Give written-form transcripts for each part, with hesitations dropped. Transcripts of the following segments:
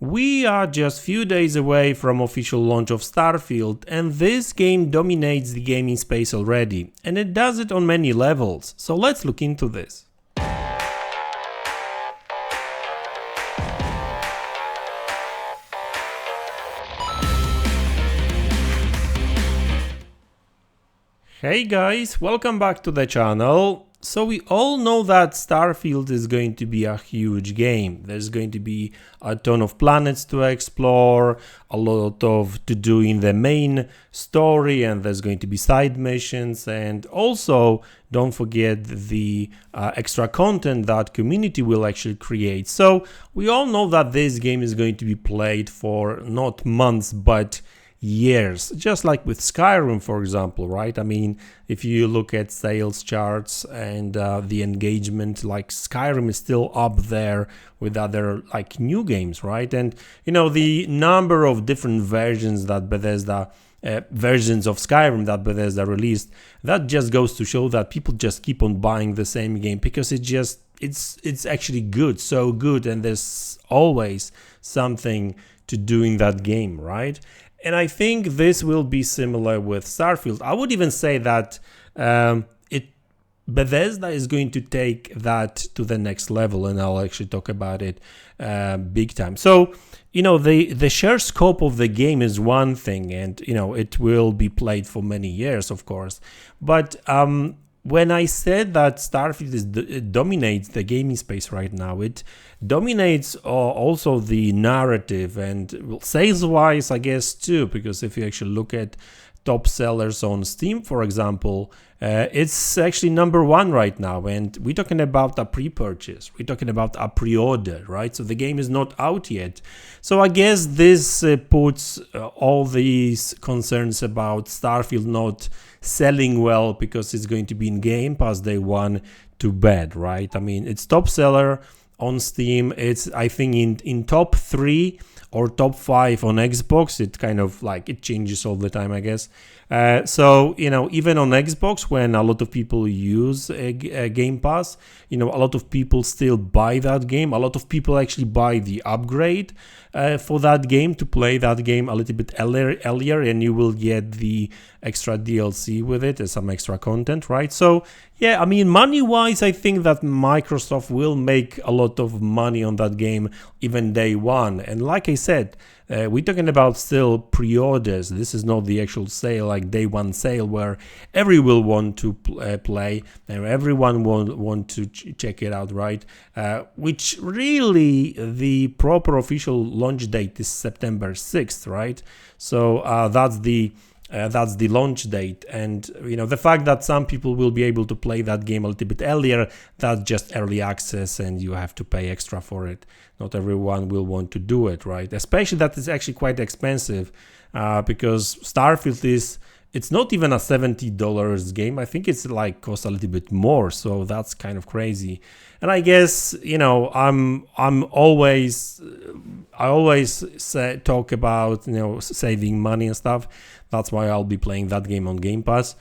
We are just few days away from official launch of Starfield, and this game dominates the gaming space already, and it does it on many levels, so let's look into this. Hey guys, welcome back to the channel. So we all know that Starfield is going to be a huge game. There's going to be a ton of planets to explore, a lot of to do in the main story, and there's going to be side missions, and also don't forget the extra content that community will actually create. So we all know that this game is going to be played for not months but years, just like with Skyrim, for example, right? I mean, if you look at sales charts and the engagement, like Skyrim is still up there with other like new games, right? And you know, the number of different versions that Bethesda versions of Skyrim that Bethesda released, that just goes to show that people just keep on buying the same game because it's actually good, so good, and there's always something to do in that game, right? And I think this will be similar with Starfield. I would even say that Bethesda is going to take that to the next level, and I'll actually talk about it big time. So, you know, the sheer scope of the game is one thing, and, you know, it will be played for many years, of course. But when I said that Starfield dominates the gaming space right now, it dominates also the narrative and sales-wise, I guess, too, because if you actually look at top sellers on Steam, for example, it's actually #1 right now, and we're talking about a pre-purchase, we're talking about a pre-order, right? So the game is not out yet. So I guess this puts all these concerns about Starfield not selling well because it's going to be in Game Pass day one to bed, right? I mean, it's top seller on Steam. It's, I think, in top 3 or top 5 on Xbox. It kind of like, it changes all the time, I guess. So, you know, even on Xbox, when a lot of people use a Game Pass, you know, a lot of people still buy that game. A lot of people actually buy the upgrade for that game to play that game a little bit earlier, and you will get the extra DLC with it and some extra content, right? So, yeah, I mean, money-wise, I think that Microsoft will make a lot of money on that game even day one. And like I said, we're talking about still pre-orders. This is not the actual sale, like day one sale, where everyone will want to play and everyone will want to check it out, right? Which really, the proper official launch date is September 6th, right? So that's the launch date, and you know, the fact that some people will be able to play that game a little bit earlier, that's just early access and you have to pay extra for it. Not everyone will want to do it, right? Especially that it's actually quite expensive because Starfield it's not even a $70 game. I think it's like costs a little bit more, so that's kind of crazy. And I guess, you know, I always talk about, you know, saving money and stuff. That's why I'll be playing that game on Game Pass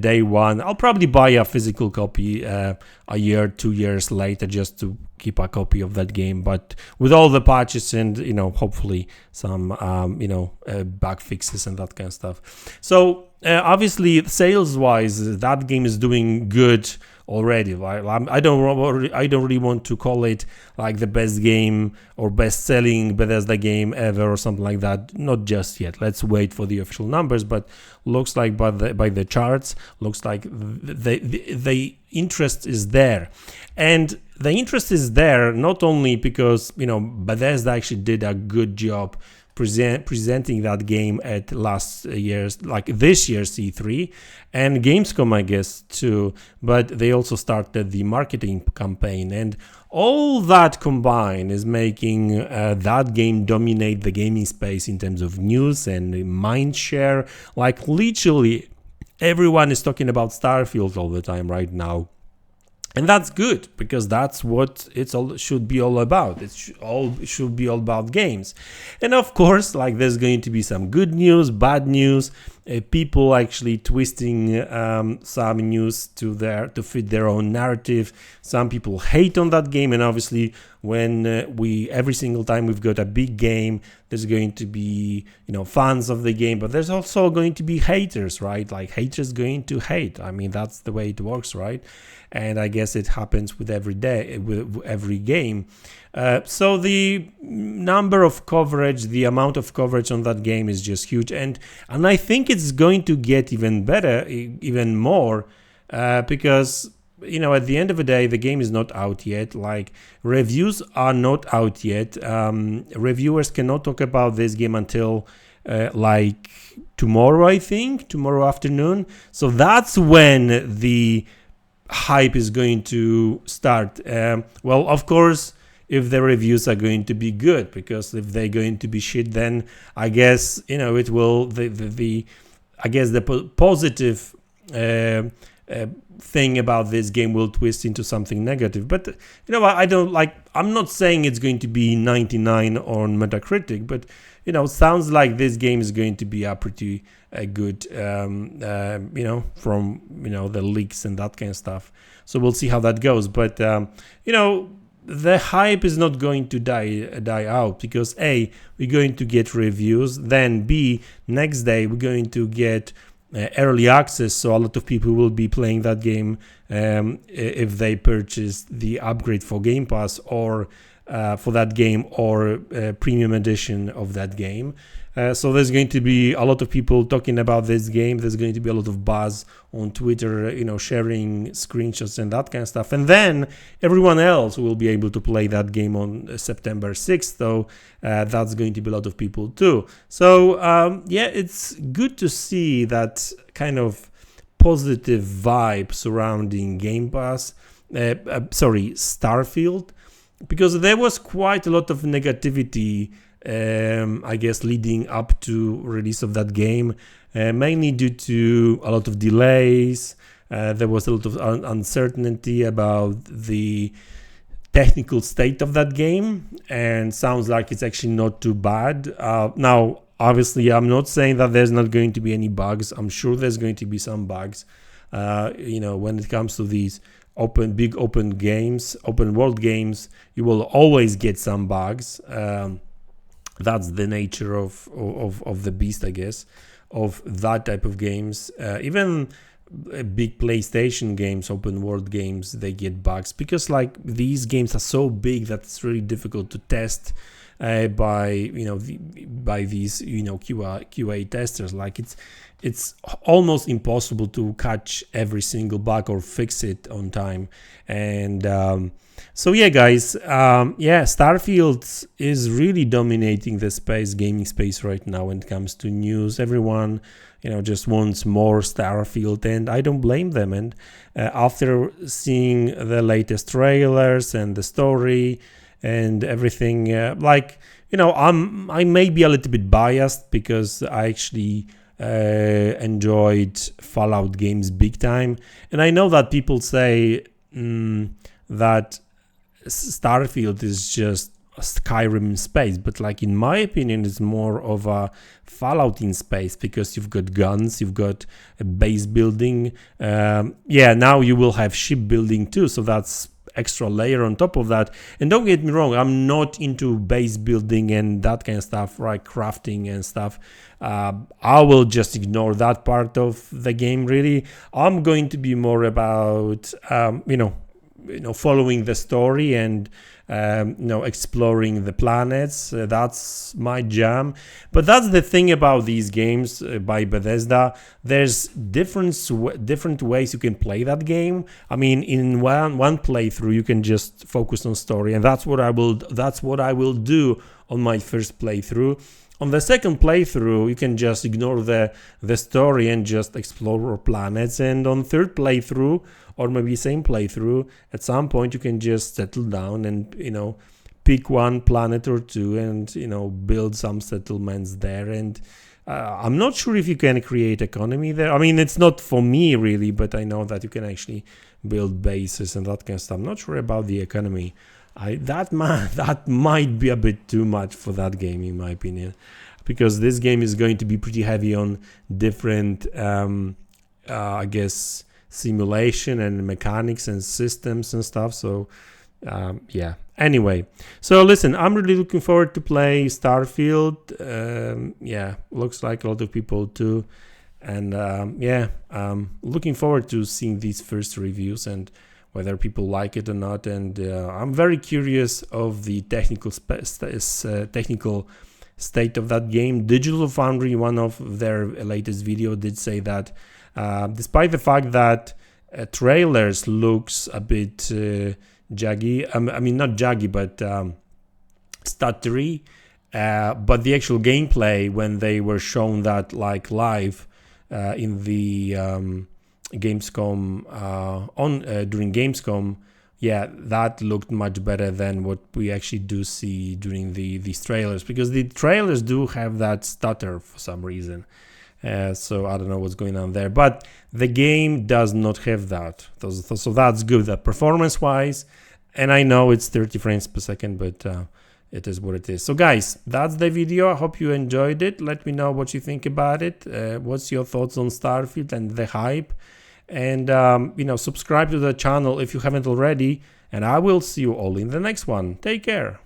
day one. I'll probably buy a physical copy a year, 2 years later, just to keep a copy of that game. But with all the patches and, you know, hopefully some bug fixes and that kind of stuff. So obviously, sales-wise, that game is doing good already. I don't really want to call it like the best game or best-selling Bethesda game ever or something like that. Not just yet. Let's wait for the official numbers. But looks like by the charts, looks like the interest is there, and the interest is there not only because, you know, Bethesda actually did a good job presenting that game at this year's E3 and Gamescom, I guess, too, but they also started the marketing campaign, and all that combined is making that game dominate the gaming space in terms of news and mind share. Like, literally everyone is talking about Starfield all the time right now. And that's good, because that's what should be all about. It should be all about games. And of course, like, there's going to be some good news, bad news, people actually twisting some news to fit their own narrative. Some people hate on that game, and obviously when every single time we've got a big game, there's going to be fans of the game, but there's also going to be haters, right? Like haters going to hate. I mean, that's the way it works, right? And I guess it happens with every game. So the number of coverage, the amount of coverage on that game is just huge, and I think it's going to get even better, even more, because at the end of the day, the game is not out yet. Like, reviews are not out yet. Reviewers cannot talk about this game until like tomorrow, I think, tomorrow afternoon. So that's when the hype is going to start. Well, of course, if the reviews are going to be good, because if they're going to be shit, then I guess it will the positive thing about this game will twist into something negative. But I don't like. I'm not saying it's going to be 99 on Metacritic, but sounds like this game is going to be a pretty good, from the leaks and that kind of stuff. So we'll see how that goes. But the hype is not going to die out, because A, we're going to get reviews, then B, next day we're going to get early access, so a lot of people will be playing that game if they purchase the upgrade for Game Pass or for that game, or premium edition of that game. So there's going to be a lot of people talking about this game. There's going to be a lot of buzz on Twitter, sharing screenshots and that kind of stuff. And then everyone else will be able to play that game on September 6th. So that's going to be a lot of people too. So it's good to see that kind of positive vibe surrounding Game Pass. Starfield, because there was quite a lot of negativity, I guess, leading up to release of that game, mainly due to a lot of delays. There was a lot of uncertainty about the technical state of that game, and sounds like it's actually not too bad. Now, obviously, I'm not saying that there's not going to be any bugs. I'm sure there's going to be some bugs. When it comes to these big open games, open world games, you will always get some bugs. That's the nature of the beast, I guess, of that type of games. Even big PlayStation games, open world games, they get bugs, because like these games are so big that it's really difficult to test by these QA testers. Like it's almost impossible to catch every single bug or fix it on time. And so yeah, guys, Starfield is really dominating the gaming space right now when it comes to news. Everyone, just wants more Starfield, and I don't blame them. And after seeing the latest trailers and the story and everything, I may be a little bit biased, because I actually enjoyed Fallout games big time, and I know that people say that Starfield is just a Skyrim in space, but like in my opinion, it's more of a Fallout in space, because you've got guns, you've got a base building. Now you will have ship building too, so that's extra layer on top of that. And don't get me wrong, I'm not into base building and that kind of stuff, right? Crafting and stuff. I will just ignore that part of the game, really. I'm going to be more about following the story and exploring the planets. That's my jam. But that's the thing about these games by Bethesda. There's different ways you can play that game. I mean, in one playthrough you can just focus on story, and that's what I will do on my first playthrough. On the second playthrough, you can just ignore the story and just explore planets. And on third playthrough, or maybe same playthrough, at some point you can just settle down and pick one planet or two and build some settlements there. And I'm not sure if you can create economy there. I mean, it's not for me really, but I know that you can actually build bases and that kind of stuff. I'm not sure about the economy. That might be a bit too much for that game, in my opinion. because this game is going to be pretty heavy on different, I guess, simulation and mechanics and systems and stuff. So yeah, anyway, so listen, I'm really looking forward to play Starfield. Yeah, looks like a lot of people too. And yeah, looking forward to seeing these first reviews and whether people like it or not. And I'm very curious of the technical state of that game. Digital Foundry, one of their latest video, did say that despite the fact that trailers looks a bit jaggy, I mean not jaggy, but stuttery, but the actual gameplay, when they were shown that like live in the Gamescom during Gamescom, yeah, that looked much better than what we actually do see during these trailers, because the trailers do have that stutter for some reason. So I don't know what's going on there, but the game does not have that. So that's good, performance wise. And I know it's 30 frames per second, but it is what it is. So guys, that's the video. I hope you enjoyed it. Let me know what you think about it. What's your thoughts on Starfield and the hype? And you know, subscribe to the channel if you haven't already. And I will see you all in the next one. Take care.